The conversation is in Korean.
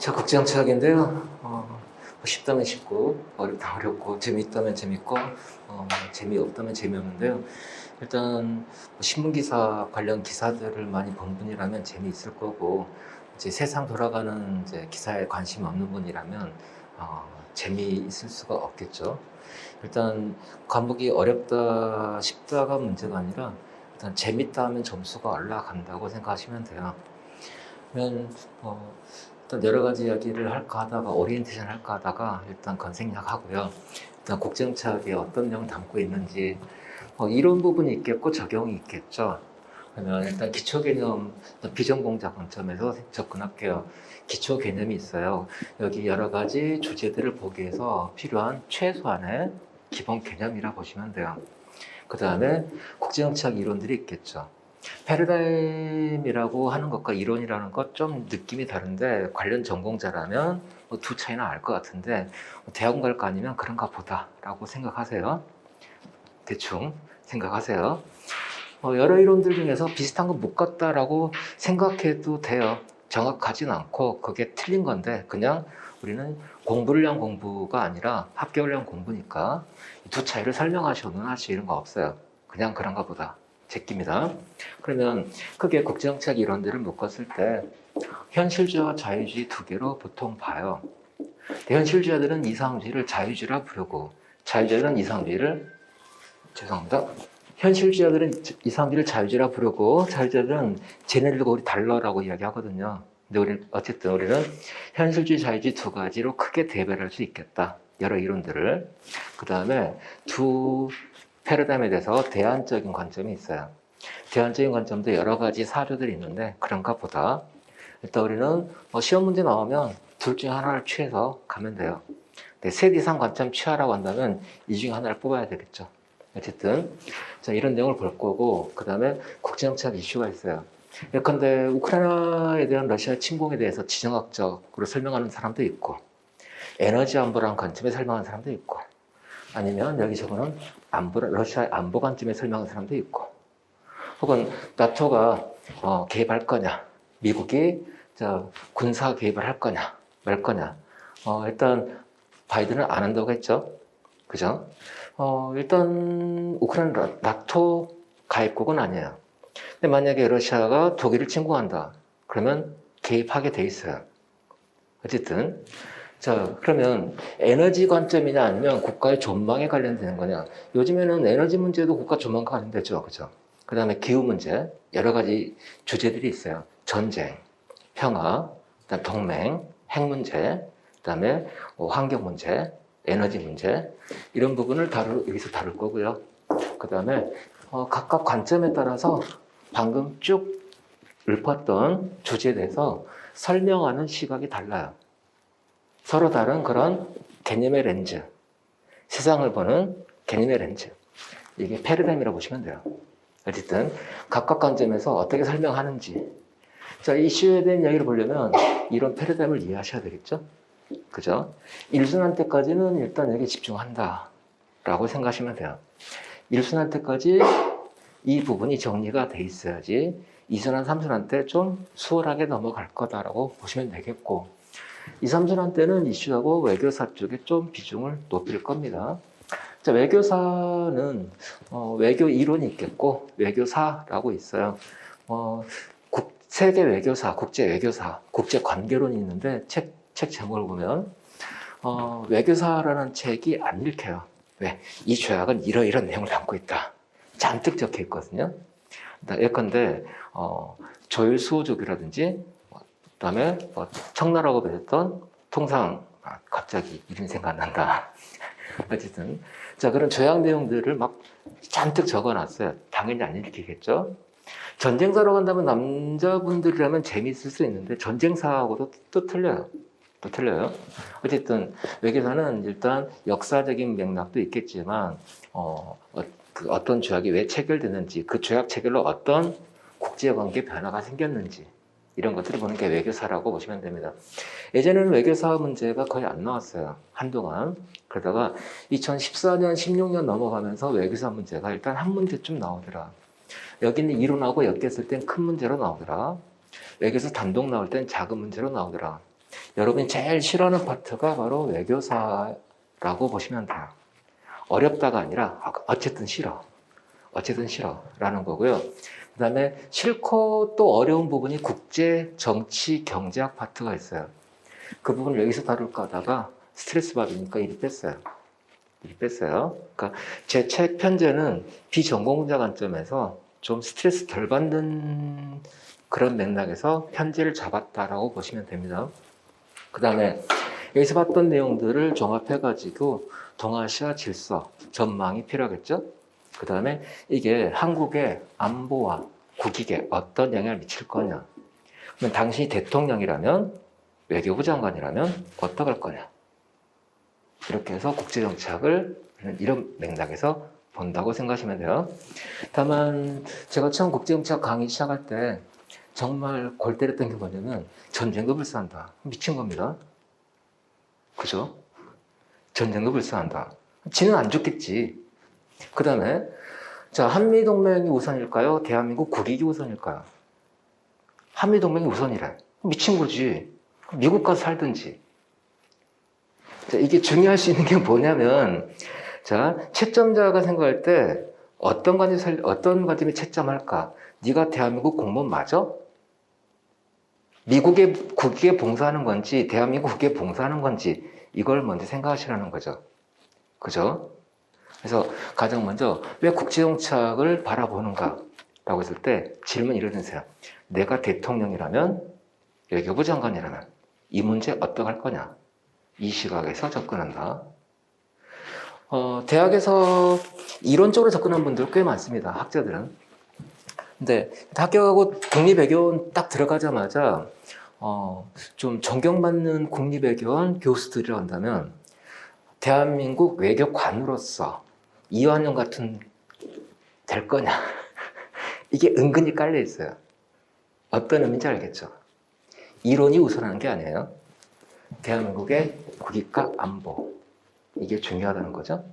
저 국제정치학인데요. 쉽다면 쉽고 어렵다면 어렵고 재미있다면 재밌고 재미없다면 재미없는데요. 일단 신문 기사 관련 기사들을 많이 본 분이라면 재미있을 거고 이제 세상 돌아가는 이제 기사에 관심 없는 분이라면 재미있을 수가 없겠죠. 일단 과목이 어렵다 쉽다가 문제가 아니라 일단 재밌다 하면 점수가 올라간다고 생각하시면 돼요. 그러면 일단 여러 가지 이야기를 할까 하다가 오리엔테이션 할까 하다가 일단 건생략 하고요. 일단 국정차학에 어떤 내용 담고 있는지 이론 부분이 있겠고 적용이 있겠죠. 그러면 일단 기초 개념 비전공자 관점에서 접근할게요. 기초 개념이 있어요. 여기 여러 가지 주제들을 보기 위해서 필요한 최소한의 기본 개념이라 보시면 돼요. 그 다음에 국제정치학 이론들이 있겠죠. 패러다임이라고 하는 것과 이론이라는 것 좀 느낌이 다른데 관련 전공자라면 두 차이나 알 것 같은데 대학원 갈 거 아니면 그런가 보다 라고 생각하세요. 대충 생각하세요. 여러 이론들 중에서 비슷한 거 못 갔다라고 생각해도 돼요. 정확하진 않고 그게 틀린 건데 그냥 우리는 공부를 위한 공부가 아니라 합격을 위한 공부니까 두 차이를 설명하셔도 하실 이런 거 없어요. 그냥 그런가 보다. 제끼입니다. 그러면 크게 국제정치학 이론들을 묶었을 때 현실주의와 자유주의 두 개로 보통 봐요. 현실주의자들은 이상주의를 자유주의라 부르고 자유주의자들은 이상주의를 죄송합니다. 현실주의자들은 이상주의를 자유주의라 부르고 자유주의자들은 쟤네들과 우리 달라라고 이야기하거든요. 근데 어쨌든 우리는 현실주의, 자유주의 두 가지로 크게 대별할 수 있겠다. 여러 이론들을. 그 다음에 두 패러다임에 대해서 대안적인 관점이 있어요. 대안적인 관점도 여러 가지 사조들이 있는데 그런가 보다. 일단 우리는 시험 문제 나오면 둘 중에 하나를 취해서 가면 돼요. 셋 이상 관점 취하라고 한다면 이 중에 하나를 뽑아야 되겠죠. 어쨌든 자, 이런 내용을 볼 거고 그 다음에 국제정치학 이슈가 있어요. 예컨대 우크라이나에 대한 러시아 침공에 대해서 지정학적으로 설명하는 사람도 있고 에너지 안보라는 관점에 설명하는 사람도 있고 아니면 여기저기는 러시아의 안보 관점에 설명하는 사람도 있고 혹은 나토가 개입할 거냐 미국이 군사 개입을 할 거냐 말 거냐 일단 바이든은 안 한다고 했죠. 그죠? 일단 우크라이나 나토 가입국은 아니에요. 근데 만약에 러시아가 독일을 침공한다 그러면 개입하게 돼 있어요. 어쨌든 자, 그러면 에너지 관점이냐 아니면 국가의 전망에 관련되는 거냐? 요즘에는 에너지 문제도 국가 전망과 관련되죠. 그죠? 그 다음에 기후 문제, 여러 가지 주제들이 있어요. 전쟁, 평화, 그다음 동맹, 핵 문제, 그 다음에 환경 문제, 에너지 문제, 이런 부분을 여기서 다룰 거고요. 그 다음에 각각 관점에 따라서 방금 쭉 읊었던 주제에 대해서 설명하는 시각이 달라요. 서로 다른 그런 개념의 렌즈, 세상을 보는 개념의 렌즈. 이게 패러다임이라고 보시면 돼요. 어쨌든 각각 관점에서 어떻게 설명하는지. 자, 이슈에 대한 이야기를 보려면 이런 패러다임을 이해하셔야 되겠죠? 그죠? 일순환 때까지는 일단 여기 집중한다 라고 생각하시면 돼요. 일순환 때까지 이 부분이 정리가 돼 있어야지 이순환, 삼순환 때 좀 수월하게 넘어갈 거다라고 보시면 되겠고 2, 3순환 때는 이슈하고 외교사 쪽에 좀 비중을 높일 겁니다. 자, 외교사는 외교 이론이 있겠고 외교사라고 있어요. 세계 외교사, 국제 외교사, 국제 관계론이 있는데 책 제목을 보면 외교사라는 책이 안 읽혀요. 왜? 이 조약은 이러이런 내용을 담고 있다. 잔뜩 적혀 있거든요. 예컨대 조일수호족이라든지 그다음에 청나라고 배웠던 통상 갑자기 이름 생각 안 난다. 어쨌든 자 그런 조약 내용들을 막 잔뜩 적어놨어요. 당연히 안 읽히겠죠. 전쟁사로 간다면 남자분들이라면 재미있을 수 있는데 전쟁사하고도 또 틀려요. 또 틀려요. 어쨌든 외교사는 일단 역사적인 맥락도 있겠지만 그 어떤 조약이 왜 체결되는지 그 조약 체결로 어떤 국제관계 변화가 생겼는지 이런 것들을 보는 게 외교사라고 보시면 됩니다. 예전에는 외교사 문제가 거의 안 나왔어요. 한동안. 그러다가 2014년, 16년 넘어가면서 외교사 문제가 일단 한 문제쯤 나오더라. 여기는 이론하고 엮였을 땐 큰 문제로 나오더라. 외교사 단독 나올 땐 작은 문제로 나오더라. 여러분이 제일 싫어하는 파트가 바로 외교사라고 보시면 돼요. 어렵다가 아니라 어쨌든 싫어. 어쨌든 싫어라는 거고요. 그 다음에 싫고 또 어려운 부분이 국제, 정치, 경제학 파트가 있어요. 그 부분을 여기서 다룰까 하다가 스트레스 받으니까 이리 뺐어요. 그러니까 제 책 편제는 비전공자 관점에서 좀 스트레스 덜 받는 그런 맥락에서 편제를 잡았다라고 보시면 됩니다. 그 다음에 여기서 봤던 내용들을 종합해가지고 동아시아 질서, 전망이 필요하겠죠? 그 다음에 이게 한국의 안보와 국익에 어떤 영향을 미칠 거냐. 그러면 당신이 대통령이라면, 외교부 장관이라면 어떡할 거냐. 이렇게 해서 국제정책을 이런 맥락에서 본다고 생각하시면 돼요. 다만 제가 처음 국제정책 강의 시작할 때 정말 골 때렸던 게 뭐냐면 전쟁도 불사한다. 미친 겁니다. 그죠? 전쟁도 불사한다. 지는 안 죽겠지. 그 다음에 자, 한미동맹이 우선일까요? 대한민국 국익이 우선일까요? 한미동맹이 우선이래. 미친 거지. 미국 가서 살든지. 자, 이게 중요할 수 있는 게 뭐냐면, 자, 채점자가 생각할 때 어떤 관점에 채점할까? 네가 대한민국 공무원 맞아? 미국의 국익에 봉사하는 건지, 대한민국 국익에 봉사하는 건지, 이걸 먼저 생각하시라는 거죠. 그죠? 그래서 가장 먼저 왜 국제정책을 바라보는가? 라고 했을 때 질문 이러세요. 내가 대통령이라면, 외교부 장관이라면 이 문제 어떡할 거냐? 이 시각에서 접근한다. 대학에서 이론적으로 접근한 분들 꽤 많습니다. 학자들은. 근데 합격하고 국립외교원 딱 들어가자마자 좀 존경받는 국립외교원 교수들이라 한다면 대한민국 외교관으로서 이완용 같은 될 거냐? 이게 은근히 깔려 있어요. 어떤 의미인지 알겠죠? 이론이 우선하는 게 아니에요. 대한민국의 국익과 안보, 이게 중요하다는 거죠.